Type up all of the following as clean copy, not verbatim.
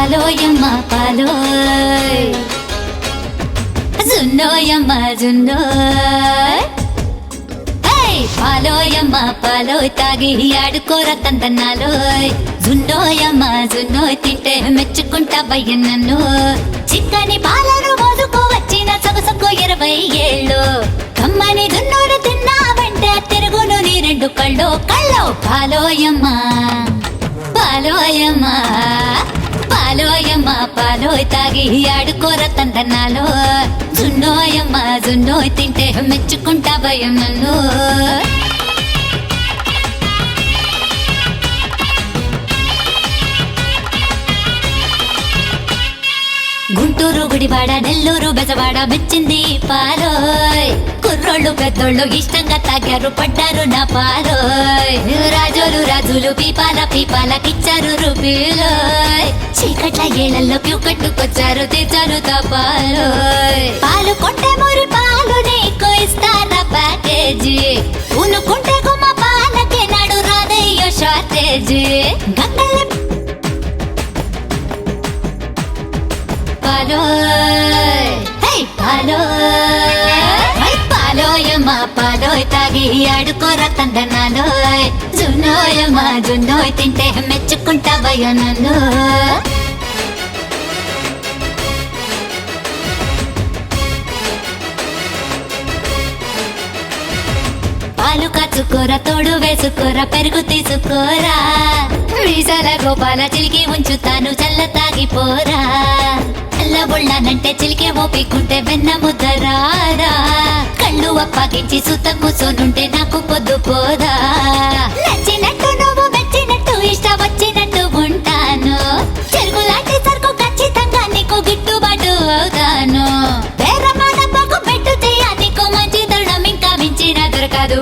పాలోయమ్మ పాలోయ్ జున్నోయమ్మ జున్నోయ్ పాలోయమ్మ పాలోయ్ తాగి ఆడుకోర తందనాలోయ్ జున్నోయమ్మ జున్నోయ్ తింటే మెచ్చుకుంటా భయ్య నన్ను చిక్కని పాలను మోసుకు వచ్చిన సొగసుకు 20 ఏళ్ళు కమ్మని జున్నోడు తిన్నావంటే తిరుగును నీ రెండు కళ్ళు పాలోయమ్మ పాలోయమ్మ పాలోయమ్మ పాలోయ్ తాగి ఆడుకోర తందనాలో జున్నోయమ్మ జున్నోయ్ తింటే మెచ్చుకుంటా భయం నన్ను గుంటూరు గుడివాడ నెల్లూరు బెజవాడ మెచ్చింది పాలోయ్ కుర్రోళ్ళు పెద్దోళ్ళు ఇష్టంగా తాగారు పడ్డారు నా పాలోయ్ రాజులు పీపాలకిచ్చారు రూపీలోయ్ చీకట్ల ఏళ్లలో క్యూ కట్టుకొచ్చారు తెచ్చారు పాలోయ్ పాలు కొంటే మురి పాలు నీకు ఇస్తారా ప్యాకేజీ ఊనుకుంటే గుమ్మ పాలకే నాడు రాదయ్యో షార్టేజీ గంగల్ని పాలోయమ్మ పాలోయ్ తాగి ఆడుకోర తందనాలోయ్ జున్నోయమ్మ జున్నోయ్ తింటే మెచ్చుకుంటా భయ నన్ను పాలు కాచుకోర తోడు వేసుకోర పెరుగు తీసుకోరా వీసాల గోపాల చిలికి ఉంచుతాను చల్ల తాగిపోరా బుళ్ళానంటే చిలికే ఓపికుంటే వెన్న ముద్దరారా కళ్ళు అప్పగించి సుత కూర్చోనుంటే నాకు పొద్దు పోదా నచ్చినట్టు నువ్వు మెచ్చినట్టు ఇష్టం వచ్చినట్టు ఉంటాను చెరుకు లాంటి సరుకు ఖచ్చితంగా నీకు గిట్టుబాటు అవుతాను పేరమాన పక్కు పెట్టు చెయ్య నీకు మంచి తరుణం ఇంకా మించిన దొరకదు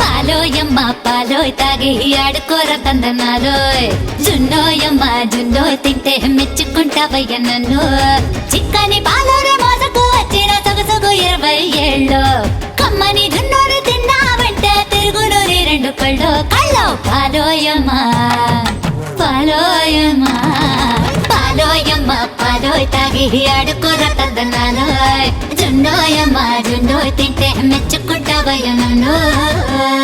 పాలోయమ్మ పాలోయ్ తాగి ఆడుకోర తందనాలోయ్ జున్నోయమ్మ జున్నోయ్ తింటే మెచ్చుకుంటా భయ్య నన్ను చిక్కని పాలోనే మోసకు వచ్చిన సొగసుకు 20 ఏళ్ళు కమ్మని జున్నోరు తిన్నావంటే తిరుగును నీ రెండు కళ్ళు పాలోయమ్మ పాలోయమ్మ పాలోయమ్మ పాలోయ్ తాగి ఆడుకోర తందనాలోయ్ జున్నోయమ్మ జున్నోయ్ తింటే మెచ్చుకుంటా భయ్య నన్ను